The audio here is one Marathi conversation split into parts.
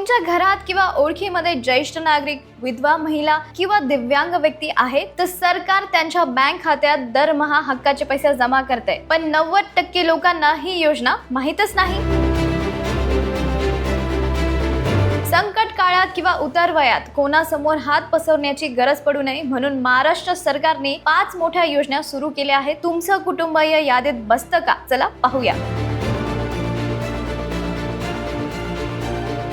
तुमच्या घरात किंवा ओळखीमध्ये ज्येष्ठ नागरिक, विधवा महिला किंवा दिव्यांग व्यक्ती आहेत, तर सरकार त्यांच्या बँक खात्यात दरमहा हक्काचे पैसे जमा करते, पण 90% लोकांना ही योजना माहीतच नाही। संकट काळात किंवा उतार वयात कोणासमोर हात पसरण्याची गरज पडू नये म्हणून महाराष्ट्र सरकारने 5 मोठ्या योजना सुरू केल्या आहेत। तुमचं कुटुंब या यादीत बसतं का? चला पाहूया।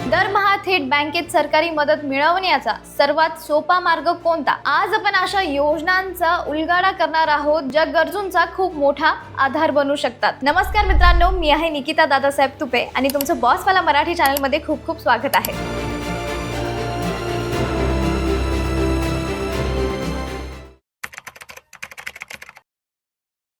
दरमहा थेट बँकेत सरकारी मदत मिळवण्याचा सर्वात सोपा मार्ग कोणता? आज आपण अशा योजनांचा उलगडा करणार आहोत ज्या गरजूंचा खूप मोठा आधार बनू शकतात। नमस्कार मित्रांनो, मी आहे निकिता दादासाहेब तुपे आणि तुमचं बॉसवाला मराठी चॅनल मध्ये खूप खूप स्वागत आहे।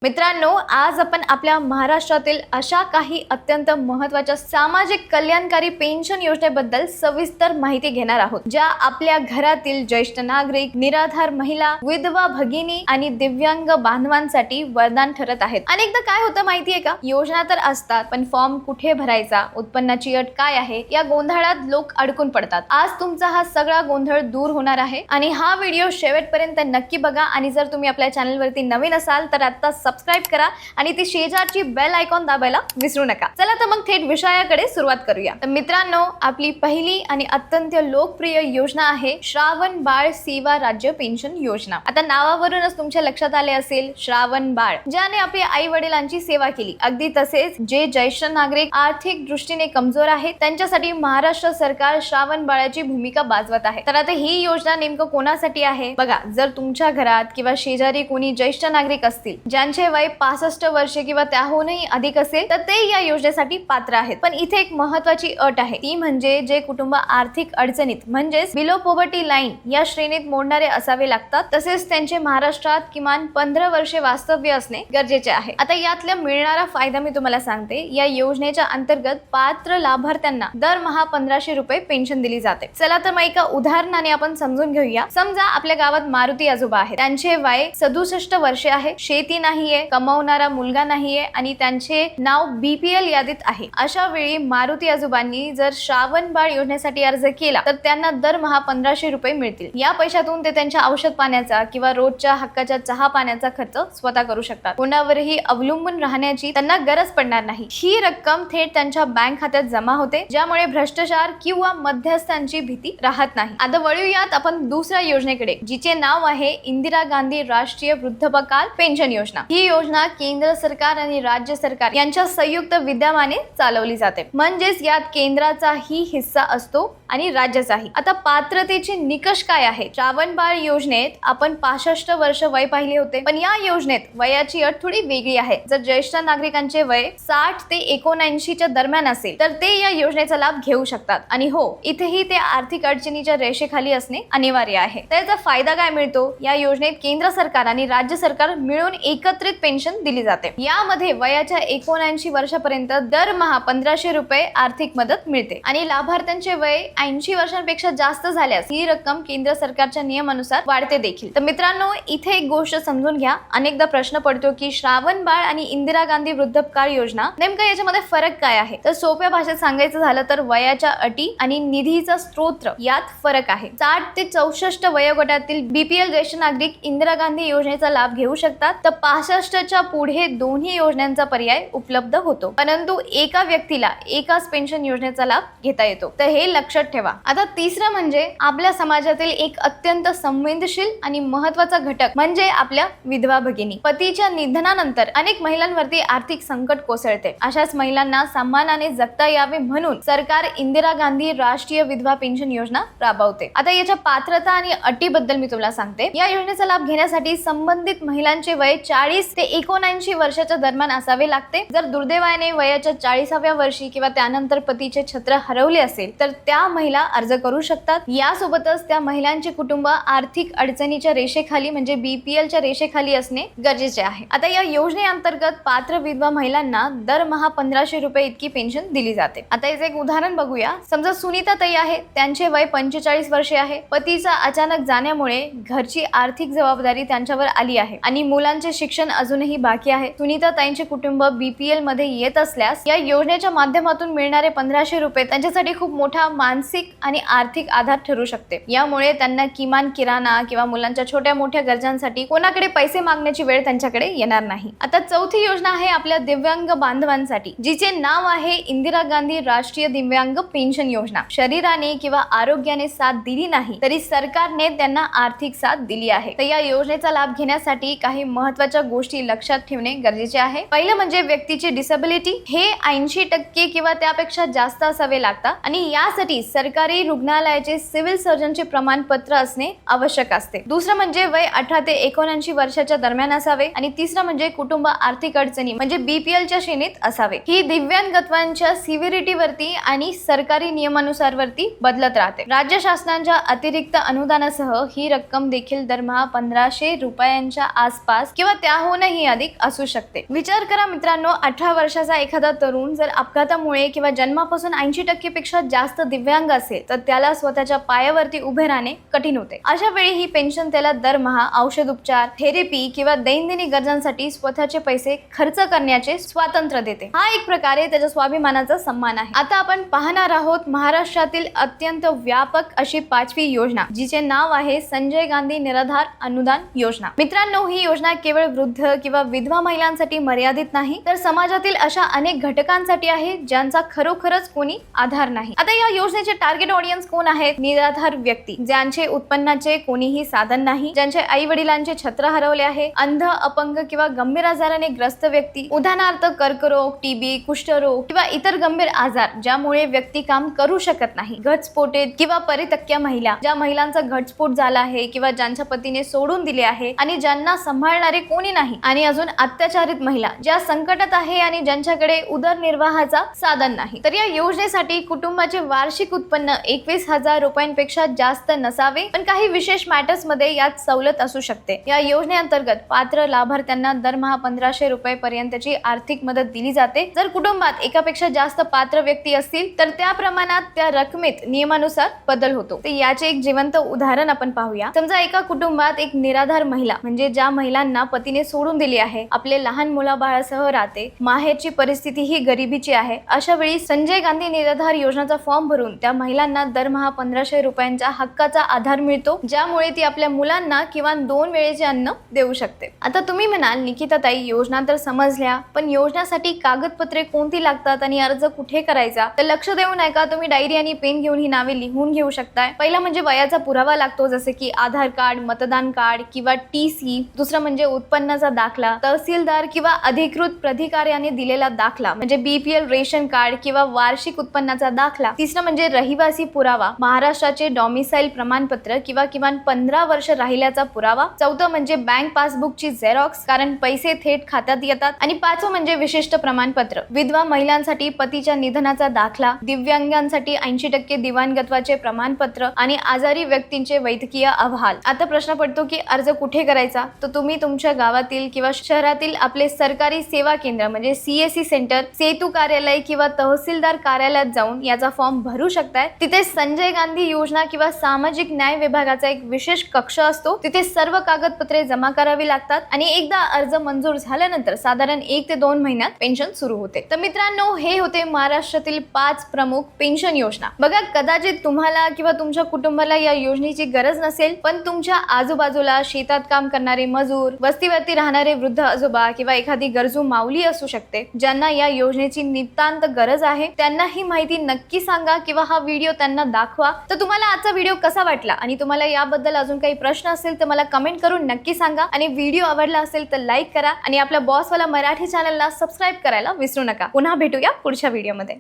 मित्रांनो, आज आपण आपल्या महाराष्ट्रातील अशा काही अत्यंत महत्त्वाच्या सामाजिक कल्याणकारी पेन्शन योजनेबद्दल सविस्तर माहिती घेणार आहोत, ज्या आपल्या घरातील ज्येष्ठ नागरिक, निराधार महिला, विधवा भगिनी आणि दिव्यांग बांधवांसाठी वरदान ठरत आहेत। अनेकदा काय होतं माहितीये का, योजना तर असतात पण फॉर्म कुठे भरायचा, उत्पन्नाची अट काय आहे, या गोंधळात लोक अडकून पडतात। आज तुमचा हा सगळा गोंधळ दूर होणार आहे आणि हा व्हिडिओ शेवटपर्यंत नक्की बघा। आणि जर तुम्ही आपल्या चॅनलवरती नवीन असाल तर आता सबस्क्राइब करा आणि ती शेजारची बेल आयकॉन दाबायला विसरू नका। चला तर मग थेट विषयाकडे सुरुवात करूया। तर मित्रांनो, आपली पहिली आणि अत्यंत लोकप्रिय योजना आहे श्रावण बाळ सेवा राज्य पेन्शन योजना। आता नावावरूनच तुमच्या लक्षात आले असेल, श्रावण बाळ, ज्याने आपल्या आई वडिलांची सेवा केली। अगदी तसेच जे ज्येष्ठ नागरिक आर्थिक दृष्टीने कमजोर आहेत त्यांच्यासाठी महाराष्ट्र सरकार श्रावण बाळाची भूमिका बाजवत आहे। तर आता ही योजना नेमकं कोणासाठी आहे बघा। जर तुमच्या घरात किंवा शेजारी कोणी ज्येष्ठ नागरिक असतील ज्यांचे वय 65 वर्षे किंवा त्याहूनही अधिक असेल तर ते या योजनेसाठी पात्र आहेत। पण इथे एक महत्त्वाची अट आहे, ती म्हणजे जे कुटुंब आर्थिक अडचणीत म्हणजेच बिलो पॉवर्टी लाईन या श्रेणीत मोडणारे असावे लागतात, तसेच त्यांचे महाराष्ट्रात किमान 15 वर्षे वास्तव्य असणे गरजेचे आहे। आता यातला मिळणारा फायदा मी तुम्हाला सांगते। या योजनेच्या अंतर्गत पात्र लाभार्थ्यांना दरमहा 1500 रुपये पेन्शन दिली जाते। चला तर मग एका उदाहरणाने आपण समजून घेऊया। समजा आपल्या गावात मारुती आजोबा आहेत, त्यांचे वय 67 वर्षे आहे, शेती नाहीये, कमावणारा मुलगा नाहीये आणि त्यांचे नाव BPL यादीत आहे। अशा वेळी मारुती आजोबांनी जर श्रावण बाळ योजनेसाठी अर्ज केला तर त्यांना दरमहा 1500 रुपये मिळतील। या पैशातून ते त्यांच्या औषध पाण्याचा किंवा रोजच्या हक्काच्या चहा पाण्याचा खर्च स्वतः करू शकतात। कोणावरही अवलंबून राहण्याची त्यांना गरज पडणार नाही। ही रक्कम थेट त्यांच्या बँक खात्यात जमा होते, ज्यामुळे भ्रष्टाचार किंवा मध्यस्थांची भीती राहत नाही। आता वळूयात आपण दुसऱ्या योजनेकडे, जिचे नाव आहे इंदिरा गांधी राष्ट्रीय वृद्धापकाळ पेन्शन योजना। ही योजना केंद्र सरकार आणि राज्य सरकार यांच्या संयुक्त विद्यमाने चालवली जाते, म्हणजेच यात केंद्राचाही हिस्सा असतो आणि राज्याचाही। आता पात्रतेचे निकष काय आहे? श्रावण बाळ योजनेत आपण 65 वर्ष वय पाहिले होते, पण या योजनेत वयाची अट थोडी वेगळी आहे। जर ज्येष्ठ नागरिकांचे वय 60 ते 79 च्या दरम्यान असेल तर ते या योजनेचा लाभ घेऊ शकतात। आणि हो, इथेही ते आर्थिक अडचणीच्या रेषेखाली असणे अनिवार्य आहे। त्याचा फायदा काय मिळतो? या योजनेत केंद्र सरकार आणि राज्य सरकार मिळून एकत्रित पेन्शन दिली जाते। यामध्ये वयाच्या 79 वर्षापर्यंत दरमहा 1500 रुपये आर्थिक मदत मिळते आणि लाभार्थ्यांचे वय 80 वर्षांपेक्षा जास्त झाल्यास ही रक्कम केंद्र सरकारच्या नियमानुसार वाढते देखील। तर मित्रांनो, इथे एक गोष्ट समजून घ्या। अनेकदा प्रश्न पडतो की श्रावण बाळ आणि इंदिरा गांधी वृद्धापकाळ योजना नेमका याच्यामध्ये फरक काय आहे? तर सोप्या भाषेत सांगायचं झालं तर वयाच्या अटी आणि निधीचा स्त्रोत यात फरक आहे। 60 ते 64 वयोगटातील BPL ज्येष्ठ नागरिक इंदिरा गांधी योजनेचा लाभ घेऊ शकतात, तर 65 च्या पुढे दोन्ही योजनांचा पर्याय उपलब्ध होतो, परंतु एका व्यक्तीला एकाच पेन्शन योजनेचा लाभ घेता येतो। तर हे लक्षात ठेवा। आता तिसरं म्हणजे आपल्या समाजातील एक अत्यंत संवेदनशील आणि महत्त्वाचा घटक म्हणजे आपल्या विधवा भगिनी। पतीच्या निधनानंतर अनेक महिलांवरती आर्थिक संकट कोसळते। अशाच महिलांना सन्मानाने जगता यावे म्हणून सरकार इंदिरा गांधी राष्ट्रीय विधवा पेन्शन योजना राबवते। आता याच्या पात्रता आणि अटीबद्दल मी तुम्हाला सांगते। या योजनेचा लाभ घेण्यासाठी संबंधित महिलांचे वय 40 ते 79 वर्षाच्या दरम्यान असावे लागते। जर दुर्दैवाने वयाच्या 40व्या वर्षी किंवा त्यानंतर पतीचे छत्र हरवले असेल तर त्या महिला अर्ज करू शकतात। यासोबतच त्या महिलांचे कुटुंब आर्थिक अडचणीच्या रेषेखाली म्हणजे BPL च्या रेषेखाली असणे गरजेचे आहे। आता या योजनेअंतर्गत पात्र विधवा महिलांना दरमहा 1500 रुपये इतकी पेन्शन दिली जाते। आता याचे एक उदाहरण बघूया। समजा सुनीता ताई आहे, त्यांचे वय 45 वर्षे आहे। पतीचा अचानक जाण्यामुळे घरची आर्थिक जबाबदारी त्यांच्यावर आली आहे आणि मुलांचे शिक्षण अजूनही बाकी आहे। सुनीता ताईंचे कुटुंब BPL मध्ये येत असल्यास या योजनेच्या माध्यमातून मिळणारे 1500 रुपये त्यांच्यासाठी खूप मोठा मानसिक आणि आर्थिक आधार ठरू शकते. यामुळे त्यांना किमान किराणा किंवा मुलांच्या छोट्या मोठ्या गरजांसाठी कोणाकडे पैसे मागण्याची वेळ त्यांच्याकडे येणार नाही. आता चौथी योजना आहे आपल्या दिव्यांग बांधवांसाठी, जिचे नाव आहे इंदिरा गांधी राष्ट्रीय दिव्यांग पेन्शन योजना. शरीराने किंवा आरोग्याने साथ दिली नाही तरी सरकारने त्यांना आर्थिक साथ दिली आहे. तर या योजनेचा लाभ घेण्यासाठी काही महत्त्वाच्या गोष्टी लक्षात ठेवणे गरजेचे आहे. पहिलं म्हणजे व्यक्तीची डिसेबिलिटी हे 80% किंवा त्यापेक्षा जास्त असावे लागतात आणि यासाठी सरकारी रुग्णालयाचे सिव्हिल सर्जनचे प्रमाणपत्र असणे आवश्यक असते. दुसरं म्हणजे वय 18 ते 79 वर्षाच्या दरम्यान असावे आणि तिसरं म्हणजे कुटुंब आर्थिक अडचणी म्हणजे BPL च्या श्रेणीत असावे. ही दिव्यांगत्वांच्या सिव्हिरिटी वरती आणि सरकारी नियमानुसार वरती बदलत राहते. राज्य शासनाच्या अतिरिक्त अनुदानासह ही रक्कम देखील दरमहा 1500 रुपयांच्या आसपास किंवा त्याहूनही अधिक असू शकते. विचार करा मित्रांनो, 18 वर्षाचा एखादा तरुण जर अपघातामुळे किंवा जन्मापासून 80% पेक्षा जास्त दिव्यांग असेल तर त्याला स्वतःच्या पायावरती उभे राहणे कठीण होते. अशा वेळी ही पेन्शन त्याला दरमहा औषध उपचार, थेरपी किंवा दैनंदिन गरजांसाठी स्वतःचे पैसे खर्च करण्याचे स्वातंत्र्य देते. हा एक प्रकारे त्याच्या स्वाभिमानाचा सन्मान आहे. आता आपण पाहणार आहोत महाराष्ट्रातील अत्यंत व्यापक अशी 5वी योजना, जिचे नाव आहे संजय गांधी निराधार अनुदान योजना. मित्रांनो, ही योजना केवळ वृद्ध किंवा विधवा महिलांसाठी मर्यादित नाही तर समाजातील अशा अनेक घटकांसाठी आहे ज्यांचा खरोखरच कोणी आधार नाही. आता या योजनेचे टार्गेट ऑडियन्स कोण आहेत? निराधार व्यक्ती, ज्यांचे उत्पन्नाचे कोणीही साधन नाही, ज्यांचे आई वडिलांचे छत्र हरवले आहे, अंध, अपंग किंवा गंभीर आजाराने ग्रस्त व्यक्ती, उदाहरणार्थ कर्करोग, TB, कुष्ठरोग किंवा इतर गंभीर आजार ज्यामुळे व्यक्ती काम करू शकत नाही, घटस्फोटित किंवा परितक्या महिला, ज्या महिलांचा घटस्फोट झाला आहे किंवा ज्यांच्या पतीने सोडून दिले आहे आणि ज्यांना सांभाळणारे कोणी नाही, आणि अजून अत्याचारित महिला ज्या संकटात आहे आणि ज्यांच्याकडे उदरनिर्वाहाचा साधन नाही. तर या योजनेसाठी कुटुंबाचे वार्षिक उत्पन्न 21,000 रुपयांपेक्षा जास्त नसावे, पण काही विशेष मॅटर्स मध्ये यात सवलत असू शकते. या योजनेअंतर्गत पात्र लाभार्थ्यांना दरमहा 1500 रुपये पर्यंतची आर्थिक मदत दिली जाते. जर कुटुंबात एकापेक्षा जास्त पात्र व्यक्ती असतील तर त्या प्रमाणात त्या रकमेत नियमानुसार बदल होतो. तर याचे एक जिवंत उदाहरण आपण पाहूया. समजा एका कुटुंबात एक निराधार महिला म्हणजे ज्या महिलांना पतीने सोडून दिली आहे, आपले लहान मुलाबाळासह राहते, माहेरची परिस्थिती ही गरिबीची आहे. अशा वेळी संजय गांधी निराधार योजनेचा फॉर्म भरून त्या महिलांना दरमहा 1500 रुपयांचा हक्काचा आधार मिळतो, ज्यामुळे ती आपल्या मुलांना किमान 2 वेळेचे अन्न देऊ शकते. आता तुम्ही म्हणाल, निकिता ताई, योजना तर समजल्या, पण योजनेसाठी कागदपत्रे कोणती लागतात आणि अर्ज कुठे करायचा? तर लक्ष देऊन ऐका, तुम्ही डायरी आणि पेन घेऊन ही नावे लिहून घेऊ शकताय. पहिला म्हणजे वयाचा पुरावा लागतो, जसे की आधार कार्ड, मतदान कार्ड किंवा TC. दुसरं म्हणजे उत्पन्नाचा दाखला, तहसीलदार किंवा अधिकृत प्राधिकाऱ्याने दिलेला दाखला म्हणजे BPL रेशन कार्ड किंवा वार्षिक उत्पन्नाचा दाखला. तिसरं म्हणजे रहिवासी पुरावा, महाराष्ट्राचे डॉमिसाईल प्रमाणपत्र किंवा किमान 15 वर्ष राहिल्याचा पुरावा. चौथं म्हणजे बँक पासबुकची झेरॉक्स, कारण पैसे थेट खात्यात येतात. आणि पाचवं म्हणजे विशिष्ट प्रमाणपत्र, विधवा महिलांसाठी पतीच्या निधनाचा दाखला, दिव्यांगांसाठी 80% दिव्यांगत्वाचे प्रमाणपत्र आणि आजारी व्यक्तींचे वैद्यकीय अहवाल. आता प्रश्न पडतो की अर्ज कुठे करायचा? तर तुम्ही तुमच्या गावातील किंवा शहरातील आपले सरकारी सेवा केंद्र म्हणजे CSC सेंटर, सेतू कार्यालय किंवा तहसीलदार कार्यालयात जाऊन याचा फॉर्म भरू शकताय. तिथे संजय गांधी योजना किंवा सामाजिक न्याय विभागाचा एक विशेष कक्ष असतो. तिथे सर्व कागदपत्रे जमा करावी लागतात आणि एकदा अर्ज मंजूर झाल्यानंतर साधारण 1 ते 2 महिन्यात पेन्शन सुरू होते. तर मित्रांनो, हे होते महाराष्ट्रातील 5 प्रमुख पेन्शन योजना. बघा, कदाचित तुम्हाला किंवा तुमच्या कुटुंबाला या योजनेची गरज नसेल, पण तुमच्या आजूबाजूला शेतात काम करणारे मजूर, वस्तीवरती राहणारे वृद्ध आजोबा किंवा एखादी गरजू माऊली असू शकते, ज्यांना या योजनेची नितांत गरज आहे. त्यांना ही माहिती नक्की सांगा किंवा हा व्हिडिओ त्यांना दाखवा. तर तुम्हाला आजचा व्हिडिओ कसा वाटला आणि तुम्हाला याबद्दल अजून काही प्रश्न असेल तर मला कमेंट करून नक्की सांगा. आणि व्हिडिओ आवडला असेल तर लाईक करा आणि आपल्या बॉसवाला मराठी चॅनलला सबस्क्राईब करायला विसरू नका. पुन्हा भेटूया पुढच्या व्हिडिओमध्ये.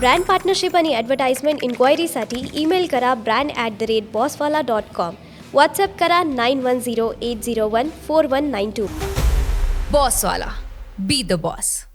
ब्रँड पार्टनरशिप आणि ॲडव्हर्टाइजमेंट इन्क्वायरीसाठी ईमेल करा brand@bosswala.com. व्हॉट्सअप करा 9108014192. बॉसवाला. Be the boss.